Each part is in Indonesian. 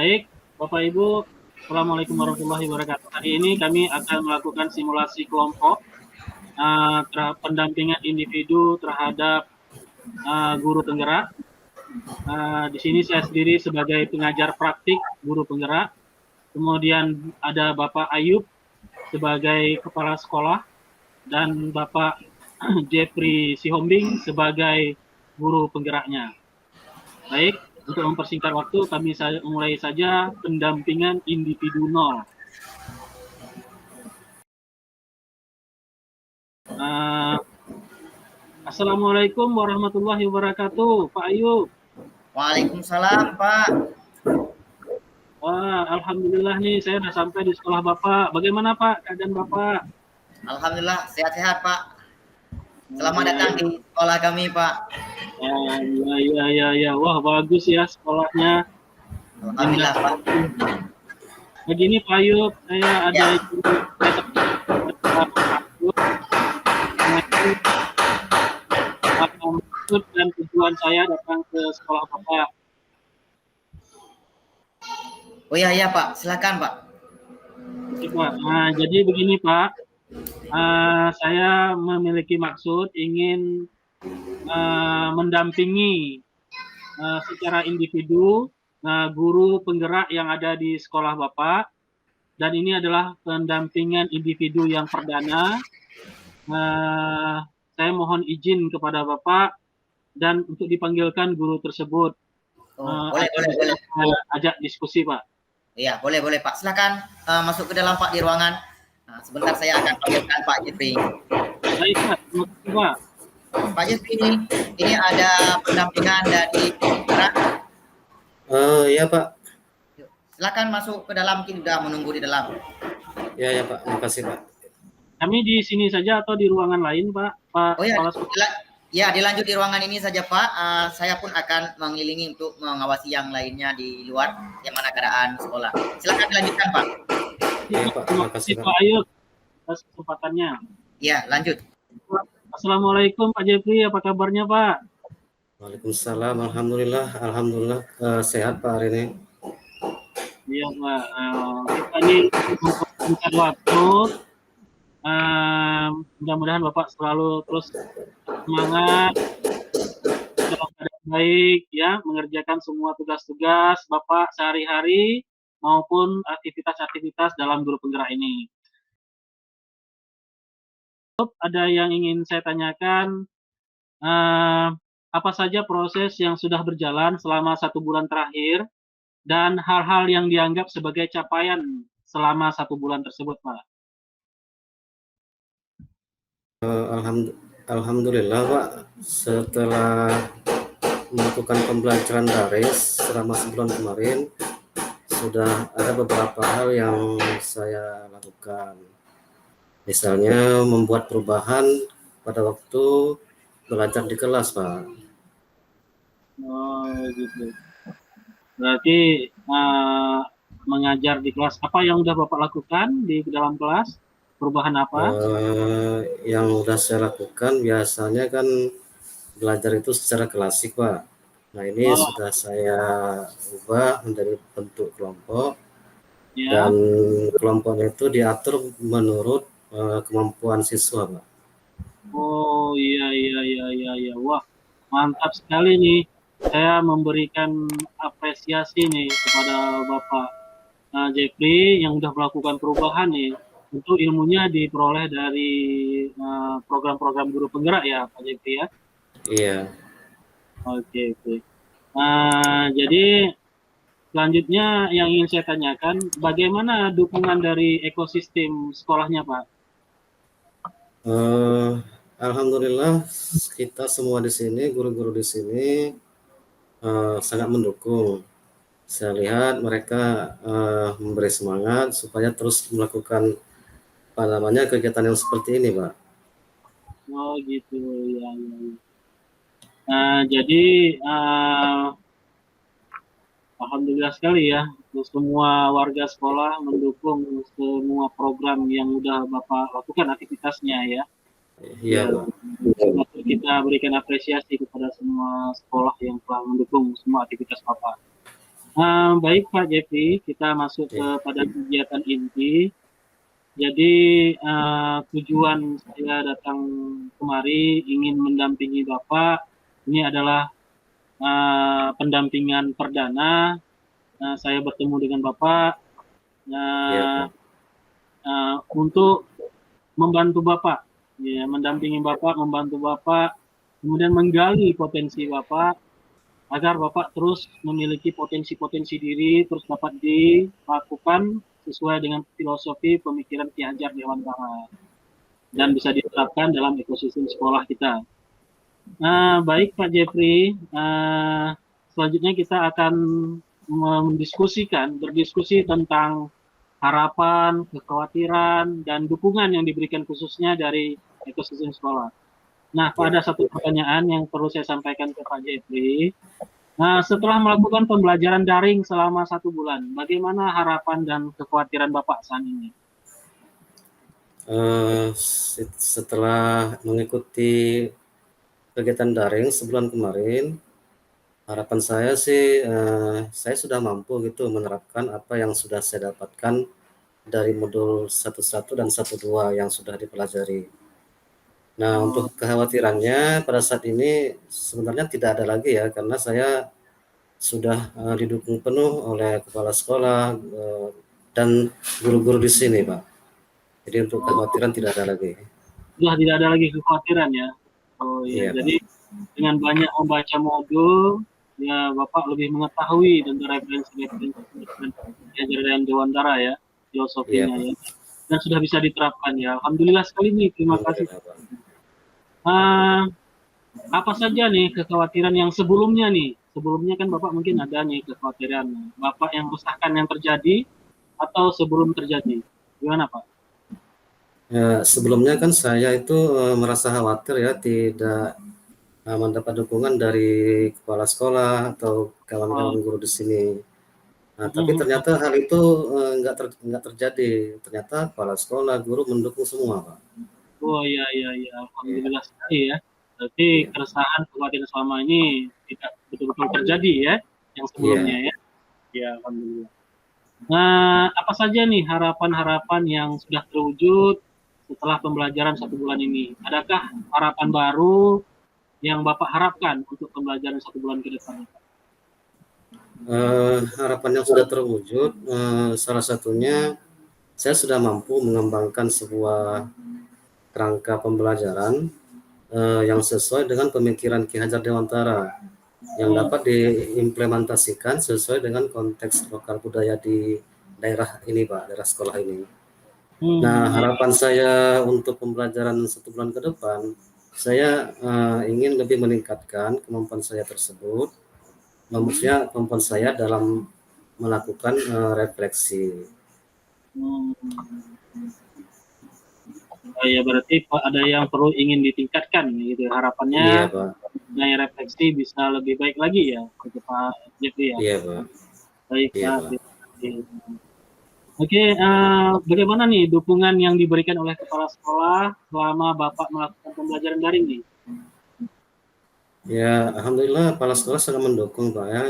Baik, Bapak Ibu, Assalamualaikum warahmatullahi wabarakatuh. Hari ini kami akan melakukan simulasi kelompok pendampingan individu terhadap guru penggerak. Di sini saya sendiri sebagai pengajar praktik guru penggerak. Kemudian ada Bapak Ayub sebagai kepala sekolah dan Bapak Jeffrey Sihombing sebagai guru penggeraknya. Baik, untuk mempersingkat waktu, kami mulai saja pendampingan individu 0. Assalamualaikum warahmatullahi wabarakatuh, Pak Ayub. Waalaikumsalam, Pak. Wah, alhamdulillah nih, saya sudah sampai di sekolah Bapak. Bagaimana Pak keadaan Bapak? Alhamdulillah, sehat-sehat, Pak. Selamat datang di sekolah kami, Pak. Ya. Wah, bagus ya sekolahnya. Alhamdulillah, Pak. Begini Pak Ayub, saya ada maksud dan tujuan saya datang ke sekolah Bapak. Oh iya Pak, silakan Pak. Nah, jadi begini Pak, saya memiliki maksud ingin mendampingi secara individu guru penggerak yang ada di sekolah Bapak, dan ini adalah pendampingan individu yang perdana. Saya mohon izin kepada Bapak dan untuk dipanggilkan guru tersebut. Boleh. Ajak diskusi Pak. Iya, boleh Pak. Silakan masuk ke dalam Pak di ruangan. Nah, sebentar saya akan panggilkan Pak Jeffrey. Baik Pak. Pak Jeffrey, ini ada pendampingan dari penggerak. Iya Pak. Silakan masuk ke dalam, mungkin sudah menunggu di dalam. Ya Pak, terima kasih Pak. Kami di sini saja atau di ruangan lain Pak? Oh ya, dilanjut di ruangan ini saja Pak. Saya pun akan mengelilingi untuk mengawasi yang lainnya di luar, yang mana keadaan sekolah. Silakan dilanjutkan Pak. Iya Pak, terima kasih Pak. Ayub atas kesempatannya. Ya, lanjut. Assalamualaikum Pak Jeffrey, apa kabarnya Pak? Waalaikumsalam, alhamdulillah sehat Pak hari ini. Iya Pak, kita ini mempersingkat waktu. Mudah-mudahan Bapak selalu terus semangat, dalam keadaan baik ya, mengerjakan semua tugas-tugas Bapak sehari-hari maupun aktivitas-aktivitas dalam guru penggerak ini. Ada yang ingin saya tanyakan, apa saja proses yang sudah berjalan selama 1 bulan terakhir dan hal-hal yang dianggap sebagai capaian selama 1 bulan tersebut Pak? Alhamdulillah Pak, setelah melakukan pembelajaran daring selama sebulan kemarin, sudah ada beberapa hal yang saya lakukan. Misalnya membuat perubahan pada waktu belajar di kelas Pak. Oh gitu. Berarti mengajar di kelas, apa yang udah Bapak lakukan di dalam kelas? Perubahan apa? Yang udah saya lakukan biasanya kan belajar itu secara klasik Pak. Nah ini sudah saya ubah menjadi bentuk kelompok ya. Dan kelompoknya itu diatur menurut kemampuan siswa Pak. Oh iya. Wah mantap sekali nih. Saya memberikan apresiasi nih kepada Bapak Jeffrey yang udah melakukan perubahan nih. Tentu ilmunya diperoleh dari program-program guru penggerak ya Pak Jeffrey ya? Iya. Oke. Jadi selanjutnya yang ingin saya tanyakan, bagaimana dukungan dari ekosistem sekolahnya Pak? Alhamdulillah kita semua di sini, guru-guru di sini sangat mendukung. Saya lihat mereka memberi semangat supaya terus melakukan kegiatan yang seperti ini Pak. Oh gitu ya. Jadi alhamdulillah sekali ya, semua warga sekolah mendukung semua program yang udah Bapak lakukan aktivitasnya ya. Iya Pak. Kita berikan apresiasi kepada semua sekolah yang telah mendukung semua aktivitas Bapak. Baik Pak Jeffrey, kita masuk pada kegiatan inti. Jadi tujuan saya datang kemari ingin mendampingi Bapak. Ini adalah pendampingan perdana. Saya bertemu dengan Bapak untuk membantu Bapak, ya, mendampingi Bapak, membantu Bapak, kemudian menggali potensi Bapak agar Bapak terus memiliki potensi-potensi diri, terus dapat dilakukan sesuai dengan filosofi pemikiran Ki Hajar Dewantara dan bisa diterapkan dalam ekosistem sekolah kita. Baik Pak Jeffrey, selanjutnya kita akan berdiskusi tentang harapan, kekhawatiran, dan dukungan yang diberikan khususnya dari ekosistem sekolah. Nah, pada satu pertanyaan yang perlu saya sampaikan ke Pak Jeffrey, setelah melakukan pembelajaran daring selama 1 bulan, bagaimana harapan dan kekhawatiran Bapak saat ini? Setelah mengikuti kegiatan daring sebulan kemarin, harapan saya sih saya sudah mampu gitu menerapkan apa yang sudah saya dapatkan dari modul 1.1 dan 1.2 yang sudah dipelajari. Nah, untuk kekhawatirannya pada saat ini sebenarnya tidak ada lagi ya, karena saya sudah didukung penuh oleh kepala sekolah dan guru-guru di sini, Pak. Jadi untuk kekhawatiran tidak ada lagi. Sudah tidak ada lagi kekhawatiran ya. Oh iya, jadi dengan banyak membaca modul, ya Bapak lebih mengetahui tentang referensi-referensi ajaran Dewantara ya, filosofinya ya, dan sudah bisa diterapkan ya. Alhamdulillah sekali nih, terima kasih. Apa saja nih kekhawatiran yang sebelumnya nih? Sebelumnya kan Bapak mungkin ada nih kekhawatiran Bapak yang resahkan yang terjadi atau sebelum terjadi. Gimana Pak? Ya, sebelumnya kan saya itu merasa khawatir ya tidak mendapat dukungan dari kepala sekolah atau kawan-kawan guru di sini. Nah, tapi ternyata hal itu enggak terjadi. Ternyata kepala sekolah, guru mendukung semua, Pak. Oh iya, alhamdulillah sekali ya. Berarti keresahan kekhawatiran selama ini tidak betul-betul terjadi ya, yang sebelumnya ya. Ya, alhamdulillah. Nah, apa saja nih harapan-harapan yang sudah terwujud setelah pembelajaran 1 bulan ini? Adakah harapan baru yang Bapak harapkan untuk pembelajaran 1 bulan ke depan? Harapan yang sudah terwujud, salah satunya saya sudah mampu mengembangkan sebuah kerangka pembelajaran yang sesuai dengan pemikiran Ki Hajar Dewantara yang dapat diimplementasikan sesuai dengan konteks lokal budaya di daerah ini, Pak, daerah sekolah ini. Nah, harapan saya untuk pembelajaran 1 bulan ke depan, saya ingin lebih meningkatkan kemampuan saya tersebut, maksudnya kemampuan saya dalam melakukan refleksi. Ya berarti ada yang perlu ingin ditingkatkan gitu harapannya. Iya, Pak. Nilai refleksi bisa lebih baik lagi ya Pak Jeffrey ya. Iya, Pak. Baik, iya, Pak. Oke, bagaimana nih dukungan yang diberikan oleh kepala sekolah selama Bapak melakukan pembelajaran daring nih? Ya, alhamdulillah kepala sekolah sangat mendukung, Pak ya.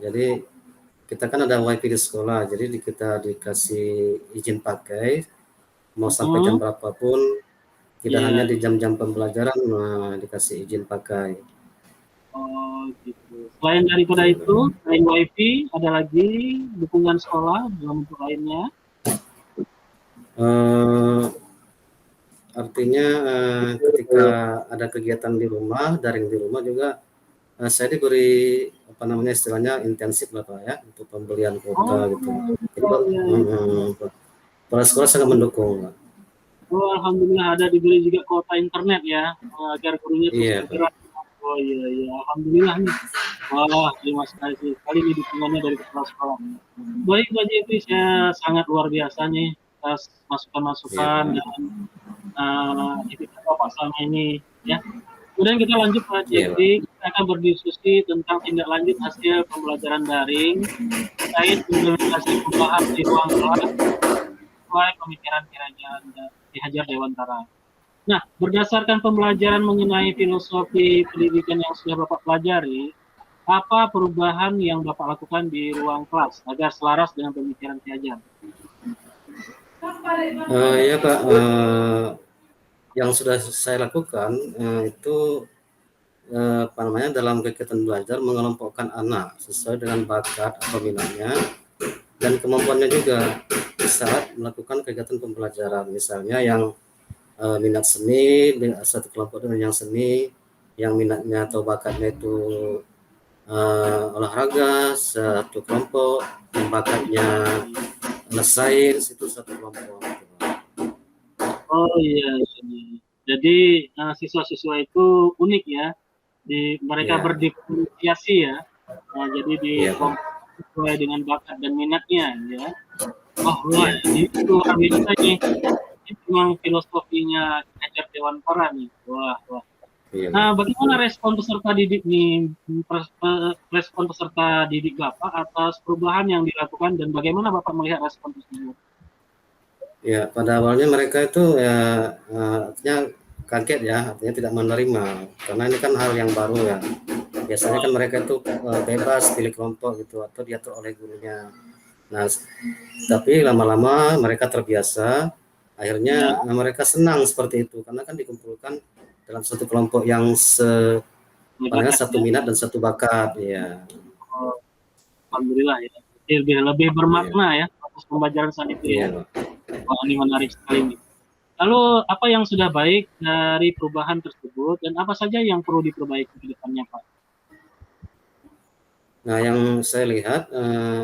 Jadi kita kan ada wifi di sekolah, jadi kita dikasih izin pakai mau sampai jam berapapun, tidak hanya di jam-jam pembelajaran dikasih izin pakai. Oh gitu. Selain daripada itu, selain wifi, ada lagi dukungan sekolah dalam bentuk lainnya? Artinya ketika ada kegiatan di rumah, daring di rumah juga saya diberi apa namanya istilahnya intensif lah Pak ya untuk pembelian kuota gitu. Jadi kepala sekolah sangat mendukung, Pak. Oh, alhamdulillah ada dibeli juga kuota internet ya agar gurunya terus bergerak. Oh iya, alhamdulillah nih. Wah, terima kasih sekali nih dukungannya dari kepala sekolah. Baik, Pak Jeffrey, saya sangat luar biasa nih atas masukan-masukan dan aktivitas Bapak selama ini ya. Kemudian kita lanjut Pak Jeffrey, kita akan berdiskusi tentang tindak lanjut hasil pembelajaran daring terkait implementasi perubahan di ruang kelas sesuai pemikiran Ki Hajar Dewantara. Nah, berdasarkan pembelajaran mengenai filosofi pendidikan yang sudah Bapak pelajari, apa perubahan yang Bapak lakukan di ruang kelas agar selaras dengan pemikiran Ki Hajar? Ya Pak, yang sudah saya lakukan itu apa namanya, dalam kegiatan belajar mengelompokkan anak sesuai dengan bakat atau minatnya dan kemampuannya juga saat melakukan kegiatan pembelajaran. Misalnya yang minat seni, satu kelompok dengan yang seni, yang minatnya atau bakatnya itu olahraga, satu kelompok, yang bakatnya sains itu satu kelompok. Oh iya, iya. Jadi siswa-siswa itu unik ya, mereka Ya, berdiferensiasi ya. Jadi di iya Pak. kelompok sesuai dengan bakat dan minatnya ya. Wah, Iya, ini luar biasa nih. Ini memang filosofinya Ki Hajar Dewantara nih. Wah, wah. iya. Nah, bagaimana respon peserta didik nih, respon peserta didik Bapak atas perubahan yang dilakukan dan bagaimana Bapak melihat respon tersebut? Ya, pada awalnya mereka itu ya artinya kaget ya, artinya tidak menerima karena ini kan hal yang baru ya. Biasanya kan mereka itu bebas pilih kelompok gitu atau diatur oleh gurunya. Nah, tapi lama-lama mereka terbiasa, akhirnya mereka senang seperti itu karena kan dikumpulkan dalam satu kelompok yang satu Ya. minat dan satu bakat ya. Oh, alhamdulillah ya. Lebih bermakna ya proses pembelajaran saat itu ya. Iya, Wah, ini menarik sekali nih. Lalu apa yang sudah baik dari perubahan tersebut dan apa saja yang perlu diperbaiki ke depannya, Pak? Nah, yang saya lihat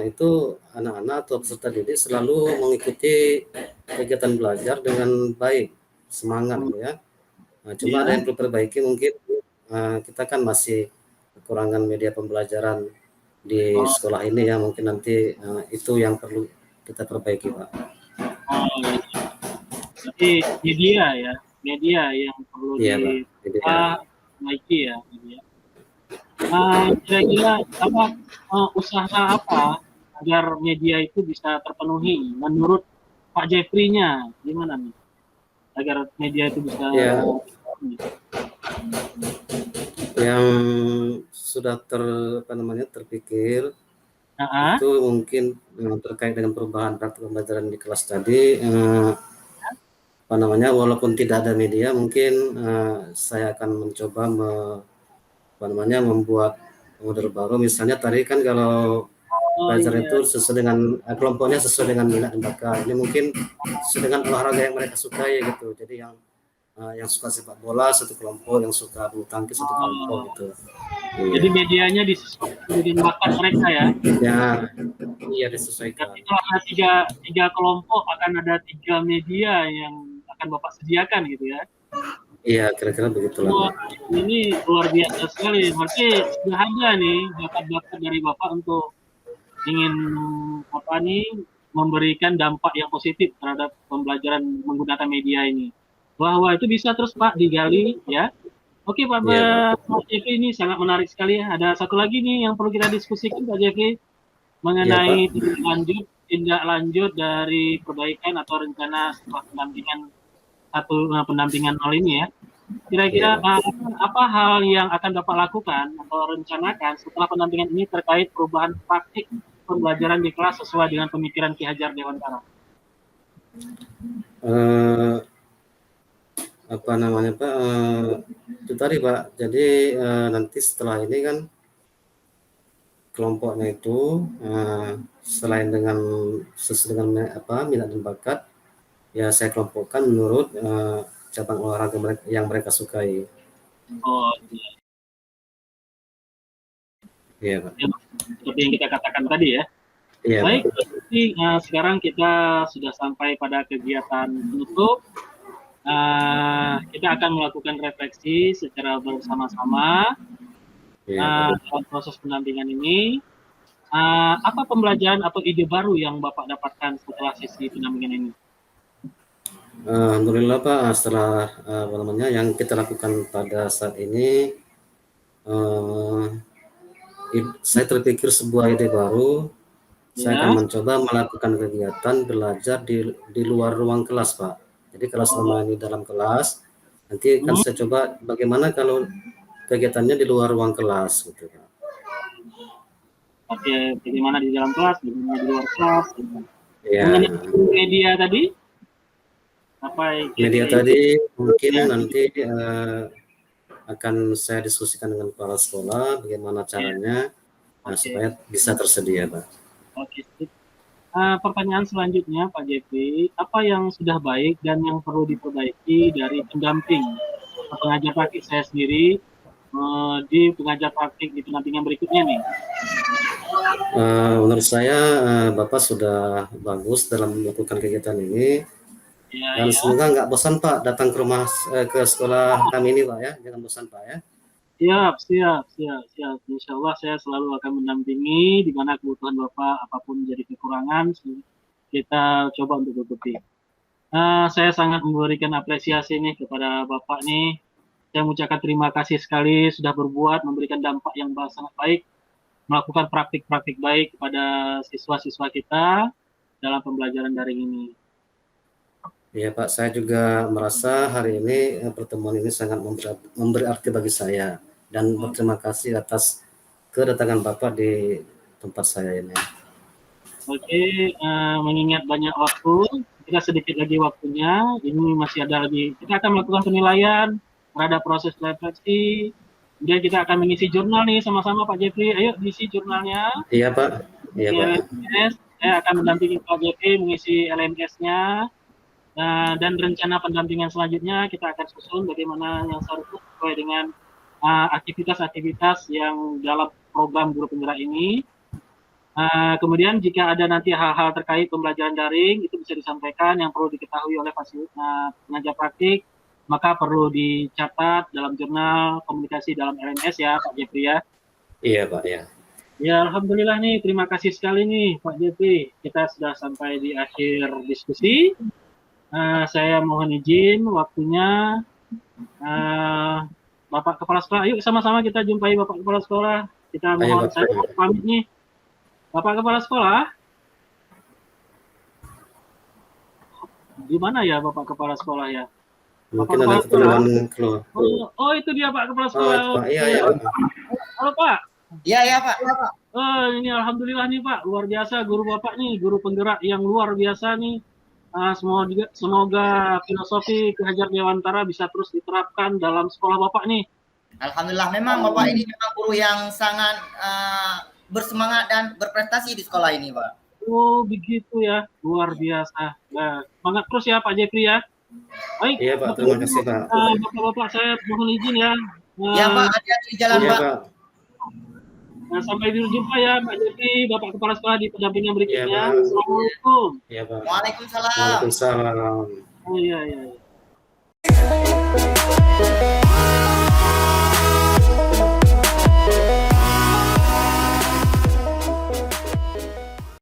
itu anak-anak atau peserta didik selalu mengikuti kegiatan belajar dengan baik, semangat ya. Nah, cuma ada yang perlu diperbaiki mungkin kita kan masih kekurangan media pembelajaran di Oh, sekolah ini ya, mungkin nanti itu yang perlu kita perbaiki Pak. oh iya. Jadi media yang perlu Iya Pak. Jadi, diperbaiki ya, media. Kira-kira apa usaha apa agar media itu bisa terpenuhi menurut Pak Jeffrey-nya gimana nih agar media itu bisa ya, yang sudah terpikir itu mungkin terkait dengan perubahan praktik pembelajaran di kelas tadi, walaupun tidak ada media mungkin saya akan mencoba membuat model baru. Misalnya tadi kan kalau oh belajar iya. itu sesuai dengan kelompoknya sesuai dengan minat dan bakat. Ini mungkin sesuai dengan olahraga yang mereka sukai gitu. Jadi yang suka sepak bola satu kelompok, yang suka bulu tangkis satu kelompok gitu. Jadi medianya disesuaikan dengan bakat mereka ya. Ya, iya disesuaikan. Jadi kalau ada tiga kelompok akan ada 3 media yang akan Bapak sediakan gitu ya. Iya, kira-kira begitulah. Wah, ini luar biasa sekali. Berarti sudah ada nih bakat-bakat dari Bapak untuk ingin memberikan dampak yang positif terhadap pembelajaran menggunakan media ini. Bahwa itu bisa terus Pak digali ya. Oke Pak, Iya, Pak Jeffrey, ini sangat menarik sekali ya. Ada satu lagi nih yang perlu kita diskusikan Pak Jeffrey mengenai Pak. tindak lanjut dari perbaikan atau rencana setelah pendampingan hal ini ya. Kira-kira apa hal yang akan Bapak lakukan atau rencanakan setelah pendampingan ini terkait perubahan praktik pembelajaran di kelas sesuai dengan pemikiran Ki Hajar Dewantara? Pak, itu tadi Pak. Jadi nanti setelah ini kan kelompoknya itu selain dengan sesuai dengan minat dan bakat, ya saya kelompokkan menurut cabang olahraga yang mereka sukai. Oh iya. Iya Pak. Ya, seperti yang kita katakan tadi ya. Iya, Baik, Pak. jadi sekarang kita sudah sampai pada kegiatan penutup. Kita akan melakukan refleksi secara bersama-sama dalam proses pendampingan ini. Apa pembelajaran atau ide baru yang Bapak dapatkan setelah sesi pendampingan ini? Alhamdulillah Pak, setelah yang kita lakukan pada saat ini, saya terpikir sebuah ide baru. Saya akan mencoba melakukan kegiatan belajar di luar ruang kelas Pak. Jadi kalau selama ini dalam kelas, nanti kan saya coba bagaimana kalau kegiatannya di luar ruang kelas gitu Pak. Oke, bagaimana di dalam kelas, bagaimana di luar kelas. Ya, Mengenai media tadi, apa media kira-kira tadi mungkin ya, nanti akan saya diskusikan dengan kepala sekolah bagaimana ya, caranya oke, supaya bisa tersedia, Pak. oke. Pertanyaan selanjutnya, Pak Jeffrey, apa yang sudah baik dan yang perlu diperbaiki dari pendamping pengajar praktik saya sendiri di pengajar praktik di pendampingan berikutnya nih? Menurut saya Bapak sudah bagus dalam melakukan kegiatan ini Ya, dan ya. semoga nggak bosan Pak datang ke rumah ke sekolah kami ini Pak ya, jangan bosan Pak ya. Siap, siap, siap, siap. Insya Allah saya selalu akan mendampingi di mana kebutuhan Bapak apapun jadi kekurangan, kita coba untuk tutupi. Saya sangat memberikan apresiasi nih kepada Bapak nih. Saya mengucapkan terima kasih sekali sudah berbuat, memberikan dampak yang sangat baik, melakukan praktik-praktik baik kepada siswa-siswa kita dalam pembelajaran daring ini. Iya Pak, saya juga merasa hari ini pertemuan ini sangat memberi arti bagi saya dan berterima kasih atas kedatangan Bapak di tempat saya ini. Oke, mengingat banyak waktu, kita sedikit lagi waktunya. Ini masih ada lagi. Kita akan melakukan penilaian terhadap proses refleksi. Kemudian kita akan mengisi jurnal nih sama-sama Pak Jeffrey. Ayo diisi jurnalnya. Iya Pak, iya Di Pak. LMS, saya akan mendampingi Pak Jeffrey mengisi LMS-nya. Dan rencana pendampingan selanjutnya kita akan susun bagaimana yang seharusnya sesuai dengan aktivitas-aktivitas yang dalam program guru penggerak ini. Kemudian jika ada nanti hal-hal terkait pembelajaran daring itu bisa disampaikan yang perlu diketahui oleh pengajar praktik, maka perlu dicatat dalam jurnal komunikasi dalam LMS ya Pak Jeffrey ya. Iya Pak ya. Ya Alhamdulillah nih, terima kasih sekali nih Pak Jeffrey. Kita sudah sampai di akhir diskusi. Saya mohon izin waktunya Bapak Kepala Sekolah. Yuk sama-sama kita jumpai Bapak Kepala Sekolah. Kita mohon saya pamit nih. Bapak Kepala Sekolah, di mana ya Bapak Kepala Sekolah ya? Mungkin ada keperluan keluar. Oh, itu dia Pak Kepala Sekolah. Pak, iya. Halo Pak. Iya Pak. Ini Alhamdulillah nih Pak, luar biasa guru Bapak nih, guru penggerak yang luar biasa nih. Semoga filosofi Ki Hajar Dewantara bisa terus diterapkan dalam sekolah Bapak nih. Alhamdulillah, memang Bapak ini memang guru yang sangat bersemangat dan berprestasi di sekolah ini, Pak. Oh, begitu ya. Luar biasa. Nah, semangat terus ya Pak Jeffrey ya. Baik. Iya Pak, terima kasih Pak. Bapak-bapak saya mohon izin ya. Ya Pak, hati-hati di jalan Iya, Pak. Nah, sampai berjumpa ya Pak Jeffrey, Bapak Kepala Sekolah di pendampingan berikutnya. Iya, Pak. Assalamualaikum. Iya Pak. Waalaikumsalam. Waalaikumsalam. Oh iya.